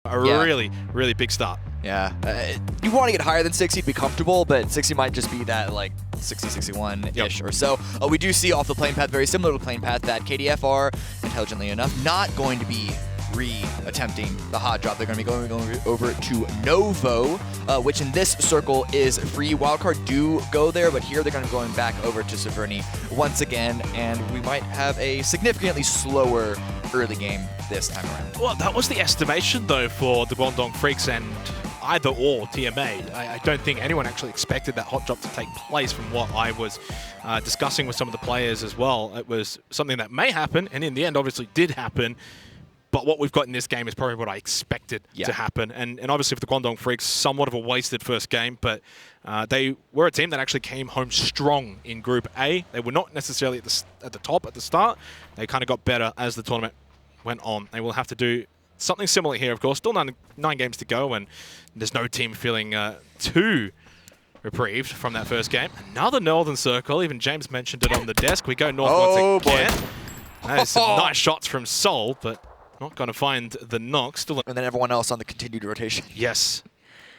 A really, really big start. Yeah. You want to get higher than 60 to be comfortable, but 60 might just be that, like, 60, 61-ish or so. We do see off the plane path, very similar to the plane path, that KDF are, intelligently enough, not going to be re-attempting the hot drop. They're going to be going over to Novo, which in this circle is free. Wildcard do go there, but here they're going to be going back over to Severny once again, and we might have a significantly slower early game this time around. Well, that was the estimation, though, for the Guangdong Freaks and either or TMA. I don't think anyone actually expected that hot drop to take place from what I was discussing with some of the players as well. It was something that may happen, and in the end obviously did happen. But what we've got in this game is probably what I expected to happen. And obviously for the Guangdong Freaks, somewhat of a wasted first game, but they were a team that actually came home strong in Group A. They were not necessarily at the top at the start. They kind of got better as the tournament went on. They will have to do something similar here, of course. Still nine games to go, and there's no team feeling too reprieved from that first game. Another Northern Circle. Even James mentioned it on the desk. We go north once again. There's some nice shots from Seoul, but not going to find the knock. Still, and then everyone else on the continued rotation. Yes.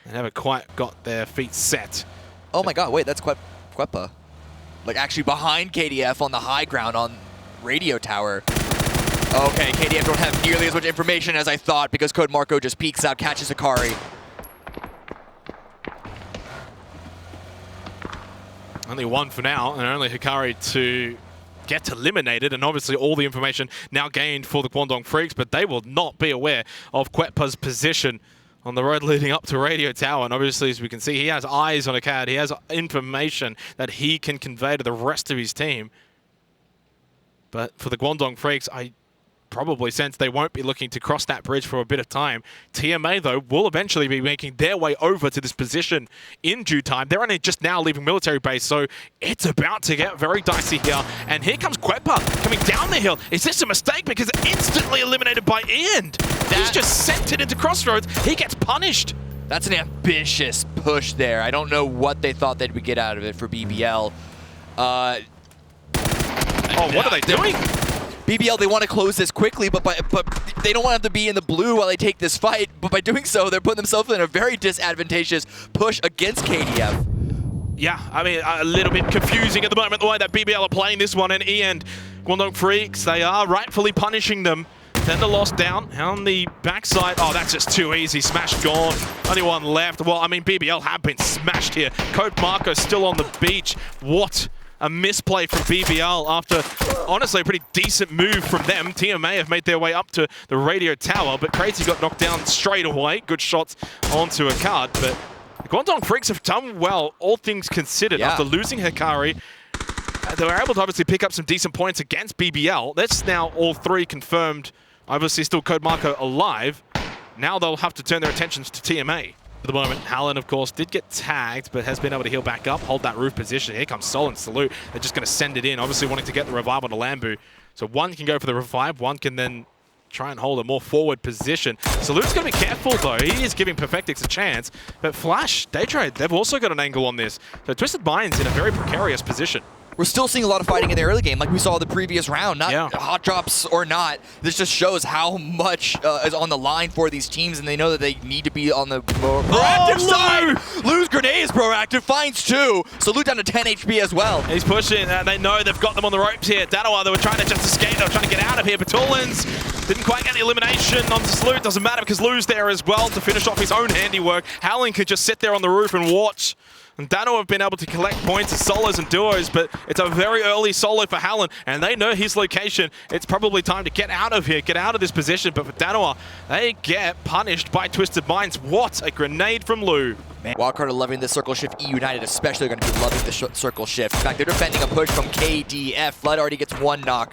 They haven't quite got their feet set. Oh my god, wait, that's Kwepa. Like, actually behind KDF on the high ground on radio tower. Okay, KDF don't have nearly as much information as I thought because Code Marco just peeks out, catches Akari. Only one for now, and only Hikari to get eliminated, and obviously all the information now gained for the Guangdong Freaks, but they will not be aware of Kwepa's position on the road leading up to Radio Tower. And obviously, as we can see, he has eyes on a CAD. He has information that he can convey to the rest of his team. But for the Guangdong Freaks, I probably sense they won't be looking to cross that bridge for a bit of time. TMA, though, will eventually be making their way over to this position in due time. They're only just now leaving military base, so it's about to get very dicey here. And here comes Kwepa coming down the hill. Is this a mistake? Because instantly eliminated by Ian. He's just sent it into Crossroads. He gets punished. That's an ambitious push there. I don't know what they thought they'd get out of it for BBL. What are they doing? BBL, they want to close this quickly, but they don't want them to be in the blue while they take this fight. But by doing so, they're putting themselves in a very disadvantageous push against KDF. Yeah, I mean, a little bit confusing at the moment, the way that BBL are playing this one. And Guangdong Freaks, they are rightfully punishing them. Then the loss down on the backside. Oh, that's just too easy. Smash gone. Only one left. Well, I mean, BBL have been smashed here. Code Marco still on the beach. What a misplay from BBL after, honestly, a pretty decent move from them. TMA have made their way up to the radio tower, but Crazy got knocked down straight away. Good shots onto a card, but the Guangdong Freaks have done well, all things considered. After losing Hikari, they were able to obviously pick up some decent points against BBL. That's now all three confirmed. Obviously, still Code Marco alive. Now they'll have to turn their attentions to TMA. At the moment, Hallen, of course, did get tagged, but has been able to heal back up, hold that roof position. Here comes Sol and Salute. They're just going to send it in, obviously wanting to get the revive on the Lambu. So one can go for the revive, one can then try and hold a more forward position. Salute's going to be careful, though. He is giving Perfectix a chance. But Flash, Daytrade, they've also got an angle on this. So Twisted Mind's in a very precarious position. We're still seeing a lot of fighting in the early game, like we saw the previous round. Not hot drops or not, this just shows how much is on the line for these teams, and they know that they need to be on the more proactive side. Lou's grenade is proactive, finds two. Salute down to 10 HP as well. He's pushing, and they know they've got them on the ropes here. Dadawa, they were trying to just escape, they were trying to get out of here. Batulins didn't quite get the elimination onto Salute. Doesn't matter because Lou's there as well to finish off his own handiwork. Howling could just sit there on the roof and watch And Dano have been able to collect points as solos and duos, but it's a very early solo for Hallen, and they know his location. It's probably time to get out of here, get out of this position, but for Dano, they get punished by Twisted Minds. What a grenade from Lou. Wildcard are loving the circle shift. E United especially are going to be loving the circle shift. In fact, they're defending a push from KDF. Flood already gets one knock.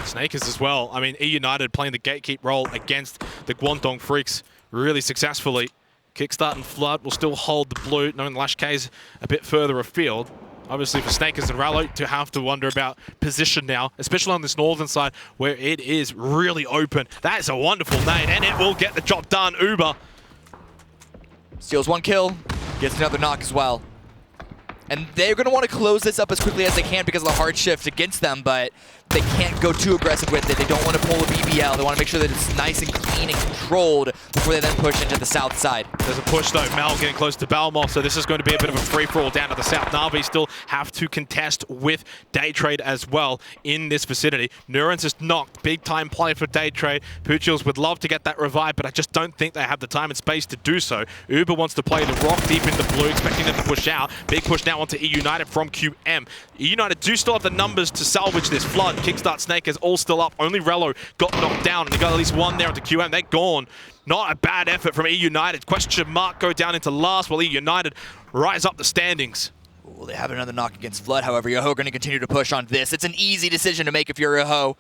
Snakers as well. I mean, E United playing the gatekeep role against the Guangdong Freaks really successfully. Kickstart and Flood will still hold the blue, knowing Lash K's a bit further afield. Obviously for Snakers and Rallo to have to wonder about position now, especially on this northern side where it is really open. That is a wonderful nade, and it will get the job done. Uber steals one kill, gets another knock as well. And they're going to want to close this up as quickly as they can because of the hard shift against them, but they can't go too aggressive with it. They don't want to pull a BBL. They want to make sure that it's nice and clean and controlled before they then push into the south side. There's a push though, Mal getting close to Balmor, so this is going to be a bit of a free-for-all down to the south. Na'Vi still have to contest with Day Trade as well in this vicinity. Neurons is knocked, big time play for Day Trade. Puchils would love to get that revive, but I just don't think they have the time and space to do so. Uber wants to play the rock deep into blue, expecting them to push out. Big push now onto E United from QM. E United do still have the numbers to salvage this. Flood, Kickstart, Snakers all still up. Only Rello got knocked down, and they got at least one there onto QM. They're gone. Not a bad effort from E United. Question mark go down into last while E United rise up the standings. Ooh, they have another knock against Flood. However, YAHO are going to continue to push on this. It's an easy decision to make if you're YAHO.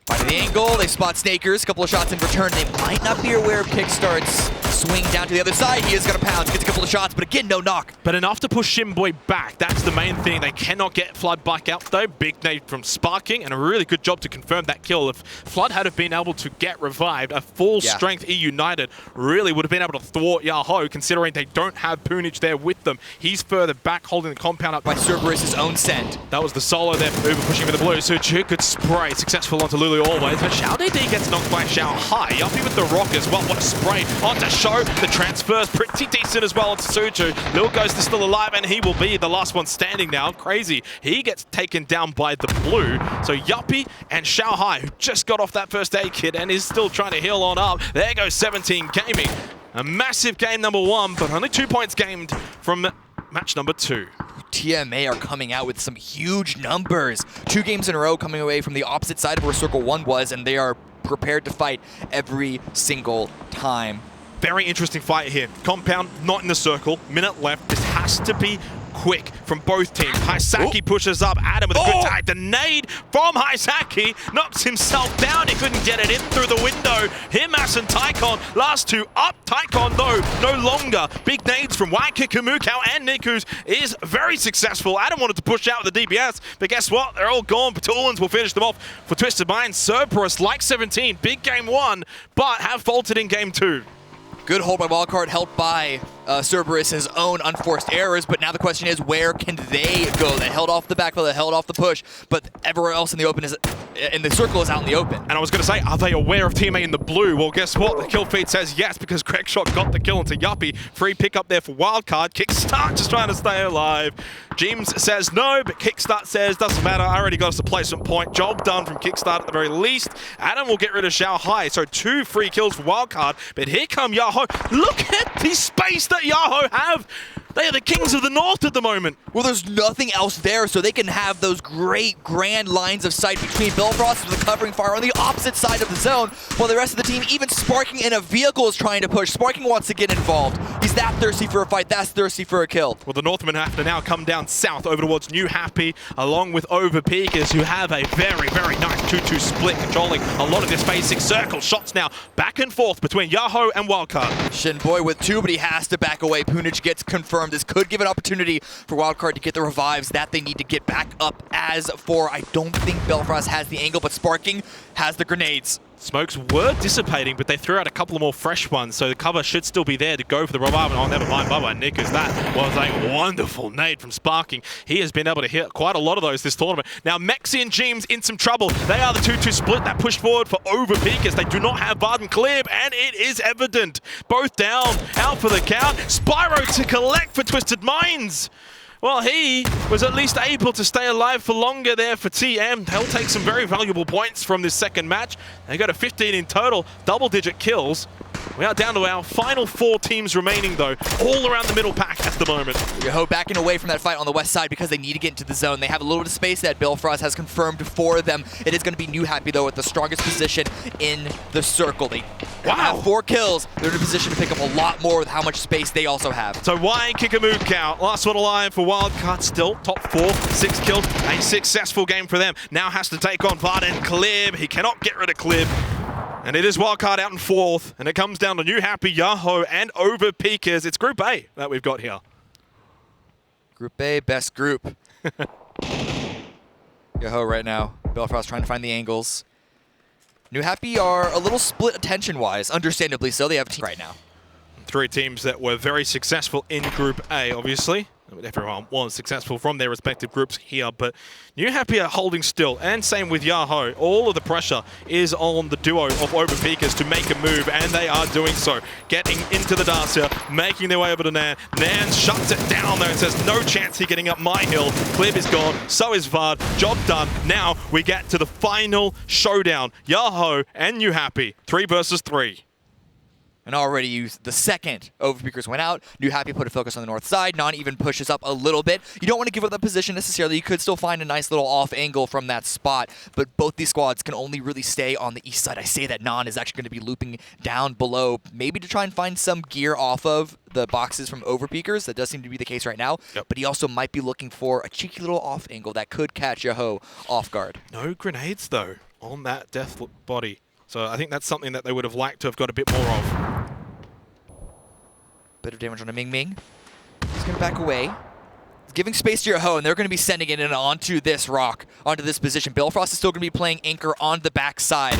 Finding the angle, they spot Snakers. Couple of shots in return. They might not be aware of Kickstart's swing down to the other side. He is going to pounce, gets a couple of shots, but again, no knock. But enough to push Shimboy back. That's the main thing. They cannot get Flood back out though. Big nade from Sparkingg, and a really good job to confirm that kill. If Flood had have been able to get revived, a full strength E United really would have been able to thwart YAHO, considering they don't have Punich there with them. He's further back, holding the compound up by Cerberus' own send. That was the solo there for Uber pushing for the blue. So good spray, successful onto Lulu always. But Xiao DD gets knocked by Xiao Hai. Yuppie with the rock as well. What a spray onto Show. The transfer's pretty decent as well onto Suju. Lil Ghost is still alive, and he will be the last one standing now. Crazy. He gets taken down by the blue. So Yuppie and Xiao Hai, who just got off that first aid kit and is still trying to heal on up. There goes 17 Gaming. A massive game number 1, but only 2 points gained from match number 2. TMA are coming out with some huge numbers. 2 games in a row coming away from the opposite side of where Circle 1 was, and they are prepared to fight every single time. Very interesting fight here. Compound not in the circle. Minute left. This has to be quick from both teams. Haisaki pushes up Adam with a good tag. The nade from Haisaki knocks himself down. He couldn't get it in through the window. Himas and Taikon, last two up. Taikon, though, no longer. Big nades from Waikiki, Mukau, and Nikus is very successful. Adam wanted to push out with the DPS, but guess what? They're all gone. Petulans will finish them off for Twisted Minds. Cerberus, like 17, big game 1, but have faltered in game 2. Good hold by Wildcard, helped by Cerberus' own unforced errors, but now the question is, where can they go? They held off the backfill, they held off the push, but everywhere else in the open is, in the circle is out in the open. And I was going to say, are they aware of teammate in the blue? Well, guess what? The kill feed says yes, because Crackshot got the kill into Yuppie. Free pick up there for Wildcard. Kickstart just trying to stay alive. James says no, but Kickstart says, doesn't matter, I already got us a placement point. Job done from Kickstart at the very least. Adam will get rid of Xiao Hai, so 2 free kills for Wildcard, but here come YAHO. Look at the space that YAHO have. They are the kings of the north at the moment. Well, there's nothing else there, so they can have those great, grand lines of sight between Belfrost and the covering fire on the opposite side of the zone, while the rest of the team, even Sparkingg in a vehicle, is trying to push. Sparkingg wants to get involved. He's that thirsty for a fight, that's thirsty for a kill. Well, the Northmen have to now come down south over towards New Happy, along with Overpeakers, who have a very, very nice 2-2 split, controlling a lot of this basic circle. Shots now back and forth between YAHO and Wildcard. Shinboy with 2, but he has to back away. Punich gets confirmed. This could give an opportunity for Wildcard to get the revives that they need to get back up. As for, I don't think Belfrost has the angle, but Sparkingg has the grenades. Smokes were dissipating, but they threw out a couple of more fresh ones, so the cover should still be there to go for the revive. Oh, never mind, bye-bye, Nick, as that was a wonderful nade from Sparkingg. He has been able to hit quite a lot of those this tournament. Now, Mexi and James in some trouble. They are the 2-2 split that pushed forward for Overpeakers. They do not have Varden Klib, and it is evident. Both down, out for the count. Spyro to collect for Twisted Minds. Well, he was at least able to stay alive for longer there for TM. They'll take some very valuable points from this second match. They got a 15 in total, double-digit kills. We are down to our final 4 teams remaining, though, all around the middle pack at the moment. YAHO backing away from that fight on the west side because they need to get into the zone. They have a little bit of space that Billfrost has confirmed for them. It is going to be New Happy, though, with the strongest position in the circle. They have 4 kills. They're in a position to pick up a lot more with how much space they also have. So Y kick a move count. Last one alive for Wildcard still. Top 4, 6 kills. A successful game for them. Now has to take on Vard and Klib. He cannot get rid of Klib. And it is Wildcard out in 4th, and it comes down to New Happy, YAHO, and Overpeakers. It's Group A that we've got here. Group A, best group. YAHO right now. Billfrost trying to find the angles. New Happy are a little split attention-wise, understandably so. They have a team right now. 3 teams that were very successful in Group A, obviously. Everyone was successful from their respective groups here, but New Happy are holding still, and same with YAHO. All of the pressure is on the duo of Overpeakers to make a move, and they are doing so. Getting into the dance here, making their way over to Nan. Nan shuts it down there and says, no chance he getting up my hill. Klib is gone, so is Vard. Job done. Now we get to the final showdown. YAHO and New Happy, 3 versus 3. And already the second Overpeakers went out. New Happy put a focus on the north side. Non even pushes up a little bit. You don't want to give up that position necessarily. You could still find a nice little off angle from that spot, but both these squads can only really stay on the east side. I say that Non is actually going to be looping down below, maybe to try and find some gear off of the boxes from Overpeakers. That does seem to be the case right now, but he also might be looking for a cheeky little off angle that could catch YAHO off guard. No grenades, though, on that death body. So I think that's something that they would have liked to have got a bit more of. Bit of damage on MMing. He's going to back away. He's giving space to YAHO, and they're going to be sending it in onto this rock, onto this position. Billfrost is still going to be playing anchor on the backside.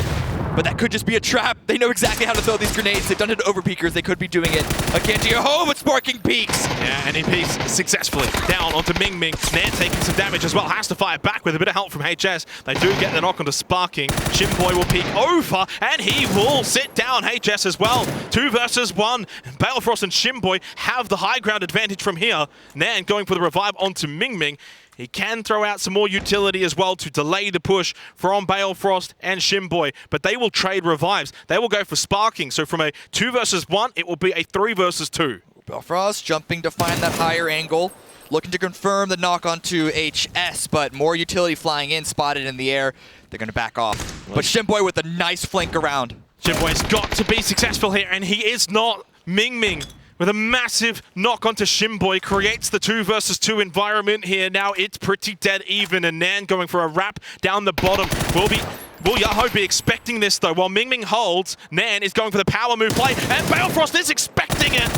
But that could just be a trap. They know exactly how to throw these grenades. They've done it to Overpeakers. They could be doing it again to YAHO, but Sparkingg peeks. Yeah, and he peeks successfully down onto MMing. Nan taking some damage as well. Has to fire back with a bit of help from HS. They do get the knock onto Sparkingg. Shimboy will peek over, and he will sit down HS as well. 2 versus 1. Balefrost and Shimboy have the high ground advantage from here. Nan going for the revive onto MMing. He can throw out some more utility as well to delay the push from Balefrost and Shimboy, but they will trade revives. They will go for Sparkingg, so from a 2 versus 1, it will be a 3 versus 2. Balefrost jumping to find that higher angle, looking to confirm the knock onto HS, but more utility flying in, spotted in the air. They're going to back off. But Shimboy with a nice flank around. Shimboy's got to be successful here, and he is not. MMing with a massive knock onto Shimboy creates the 2 versus 2 environment here. Now it's pretty dead even, and Nan going for a wrap down the bottom. Will YAHO be expecting this though? While MMing holds, Nan is going for the power move play, and Balefrost is expecting it.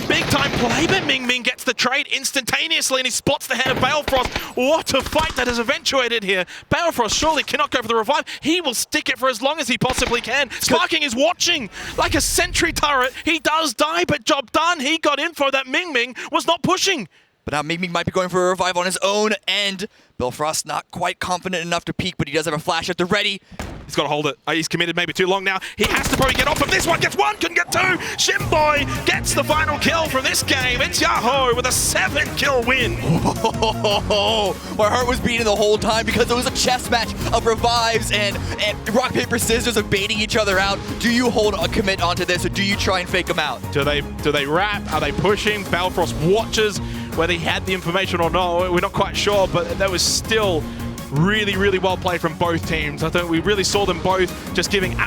Big time play, but MMing gets the trade instantaneously, and he spots the hand of Balefrost. What a fight that has eventuated here. Balefrost surely cannot go for the revive. He will stick it for as long as he possibly can. Sparkingg is watching like a sentry turret. He does die, but job done. He got info that MMing was not pushing. But now MMing might be going for a revive on his own end. Billfrost not quite confident enough to peek, but he does have a flash at the ready. He's got to hold it. He's committed maybe too long now. He has to probably get off of this one. Gets 1, can get 2. Shimboy gets the final kill from this game. It's YAHO with a 7-kill win. My heart was beating the whole time because it was a chess match of revives and rock, paper, scissors of baiting each other out. Do you hold a commit onto this, or do you try and fake them out? Do they wrap? Are they pushing? Balefrost watches whether he had the information or not. We're not quite sure, but that was still really, really well played from both teams. I think we really saw them both just giving